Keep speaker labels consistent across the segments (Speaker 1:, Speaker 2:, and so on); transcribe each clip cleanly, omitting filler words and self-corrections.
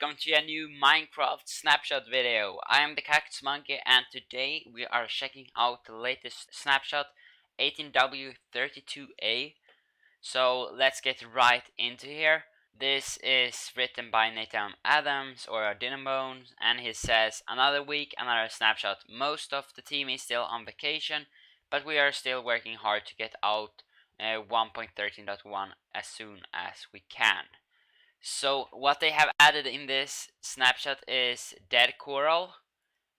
Speaker 1: welcome to a new Minecraft snapshot video. I am TheCactusMonkey and today we are checking out the latest snapshot 18w32a. So let's get right into here. This is written by Nathan Adams or Dinamone, and he says, another week, another snapshot. Most of the team is still on vacation, but we are still working hard to get out 1.13.1 as soon as we can. So what they have added in this snapshot is dead coral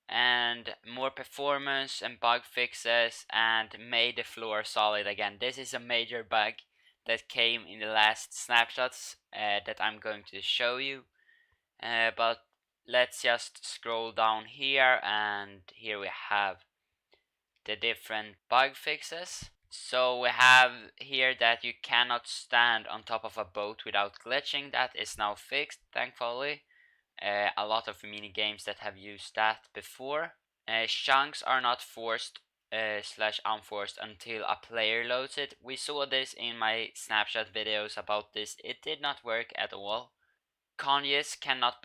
Speaker 1: and more performance and bug fixes and made the floor solid again. This is a major bug that came in the last snapshots that I'm going to show you. But let's just scroll down here, and here we have the different bug fixes. So we have here that you cannot stand on top of a boat without glitching. That is now fixed, thankfully. A lot of mini games that have used that before. Chunks are not forced slash unforced until a player loads it. We saw this in my snapshot videos about this. It did not work at all. Conduits cannot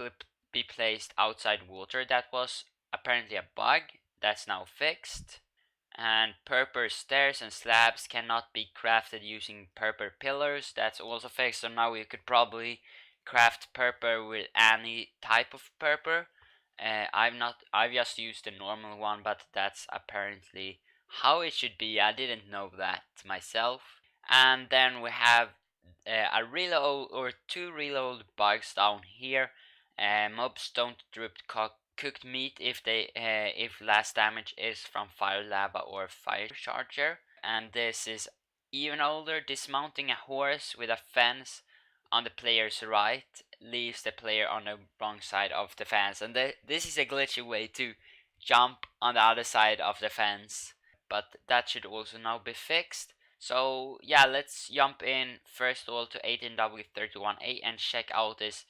Speaker 1: be placed outside water. That was apparently a bug. That's now fixed. And purple stairs and slabs cannot be crafted using purple pillars. That's also fixed. So now we could probably craft purple with any type of purple. I've just used the normal one, but that's apparently how it should be. I didn't know that myself. And then we have a reload or two reload bugs down here. Mobs don't drop cooked meat if last damage is from fire lava or fire charger. And this is even older. Dismounting a horse with a fence on the player's right leaves the player on the wrong side of the fence, and this is a glitchy way to jump on the other side of the fence, but that should also now be fixed. So yeah, let's jump in first of all to 18w31a and check out this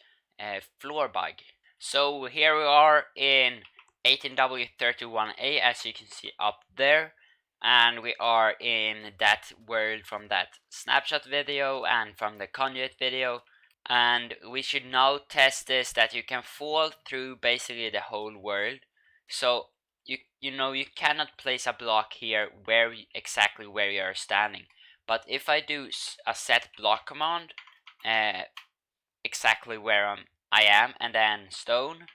Speaker 1: floor bug. So here we are in 18w31a, as you can see up there, and we are in that world from that snapshot video and from the conduit video, and we should now test this that you can fall through basically the whole world. So you know you cannot place a block here exactly where you are standing, but if I do a set block command exactly where I am and then stone,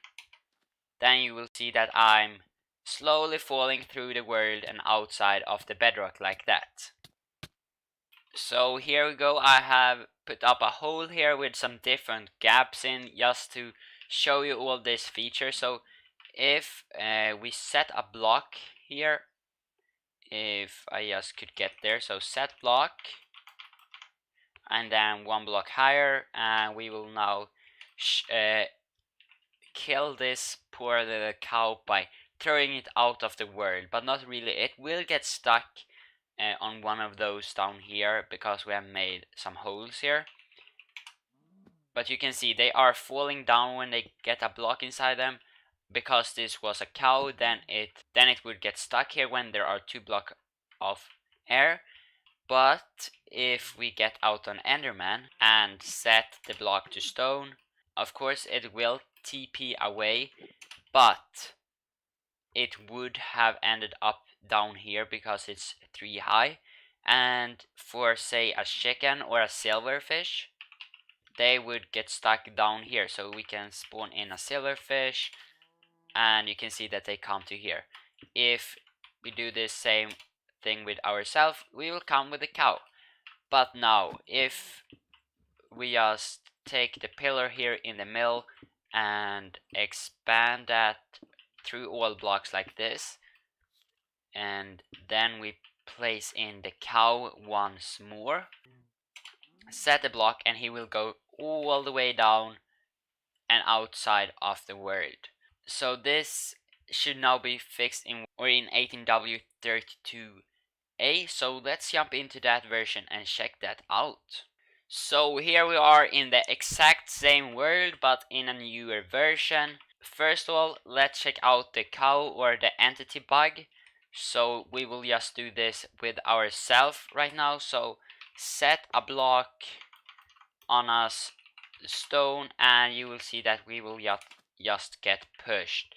Speaker 1: then you will see that I'm slowly falling through the world and outside of the bedrock like that. So here we go. I have put up a hole here with some different gaps in just to show you all these features. So if we set a block here, if I just could get there, so set block and then one block higher, and we will now kill this poor little cow by throwing it out of the world, but not really. It will get stuck on one of those down here because we have made some holes here. But you can see they are falling down when they get a block inside them. Because this was a cow, then it would get stuck here when there are two blocks of air. But if we get out an Enderman and set the block to stone, of course it will TP away, but it would have ended up down here because it's 3 high. And for say a chicken or a silverfish, they would get stuck down here. So we can spawn in a silverfish and you can see that they come to here. If we do this same thing with ourselves, we will come with the cow. But now if we just take the pillar here in the middle and expand that through all blocks like this, and then we place in the cow once more, set the block, and he will go all the way down and outside of the world. So this should now be fixed in 18w32a. So let's jump into that version and check that out. So here we are in the exact same world but in a newer version. First of all, let's check out the cow or the entity bug. So we will just do this with ourselves right now. So set a block on us the stone, and you will see that we will just get pushed.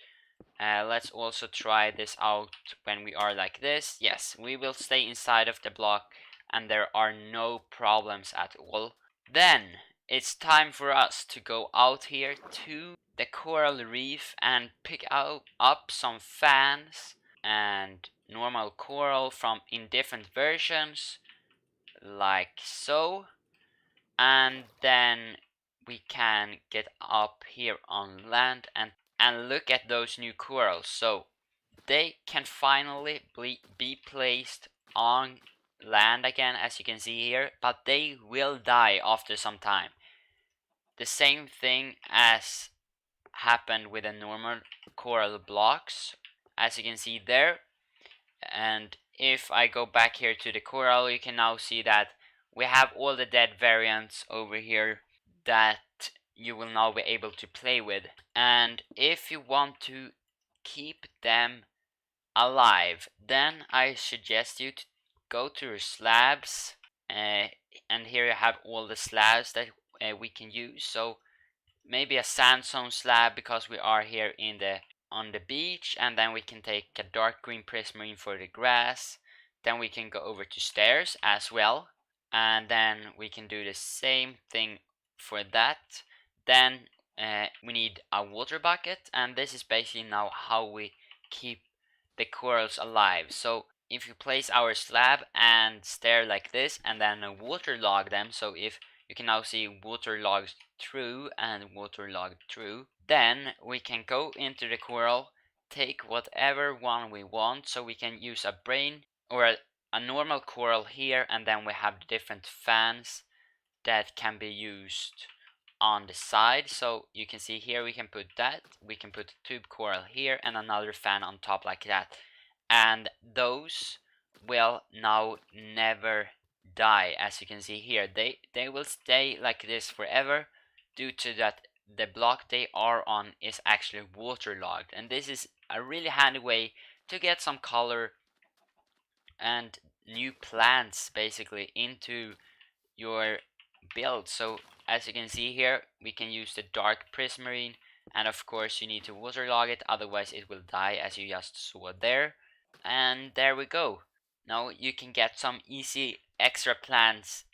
Speaker 1: Let's also try this out when we are like this. Yes, we will stay inside of the block and there are no problems at all. Then it's time for us to go out here to the coral reef and pick up some fans and normal coral from in different versions, like so. And then we can get up here on land and look at those new corals. So they can finally be placed on land again, as you can see here, but they will die after some time. The same thing as happened with the normal coral blocks, as you can see there. And if I go back here to the coral, you can now see that we have all the dead variants over here that you will now be able to play with. And if you want to keep them alive, then I suggest you to go to your slabs, and here you have all the slabs that we can use. So maybe a sandstone slab because we are here on the beach, and then we can take a dark green prismarine for the grass. Then we can go over to stairs as well, and then we can do the same thing for that. Then we need a water bucket, and this is basically now how we keep the corals alive. So if you place our slab and stair like this and then waterlog them, so if you can now see waterlogged through and waterlogged through, then we can go into the coral, take whatever one we want. So we can use a brain or a normal coral here, and then we have different fans that can be used on the side. So you can see here we can put that, we can put a tube coral here and another fan on top like that, and those will now never die. As you can see here, they will stay like this forever due to that the block they are on is actually waterlogged, and this is a really handy way to get some color and new plants basically into your build. So as you can see here, we can use the dark prismarine, and of course you need to waterlog it, otherwise it will die, as you just saw there. And there we go. Now you can get some easy extra plants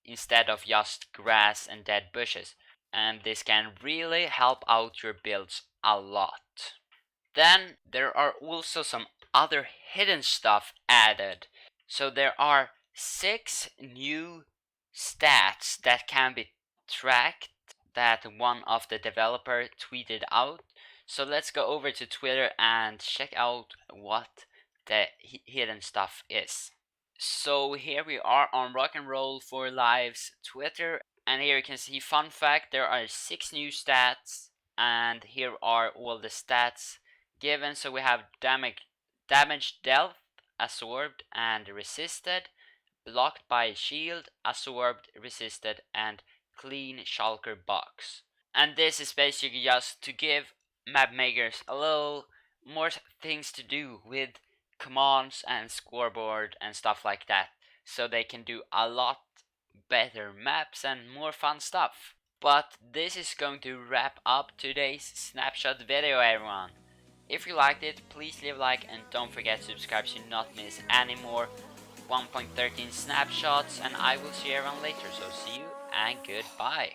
Speaker 1: instead of just grass and dead bushes, and this can really help out your builds a lot. Then there are also some other hidden stuff added. So there are 6 new stats that can be tracked that one of the developer tweeted out. So let's go over to Twitter and check out what the hidden stuff is. So here we are on Rock and Roll for Live's Twitter, and here you can see, fun fact, there are 6 new stats, and here are all the stats given. So we have damage dealt, absorbed and resisted, blocked by shield, absorbed, resisted, and clean shulker box. And this is basically just to give map makers a little more things to do with commands and scoreboard and stuff like that, so they can do a lot better maps and more fun stuff. But this is going to wrap up today's snapshot video, everyone. If you liked it, please leave a like and don't forget to subscribe so you not miss any more 1.13 snapshots, and I will see you around later. So see you and goodbye.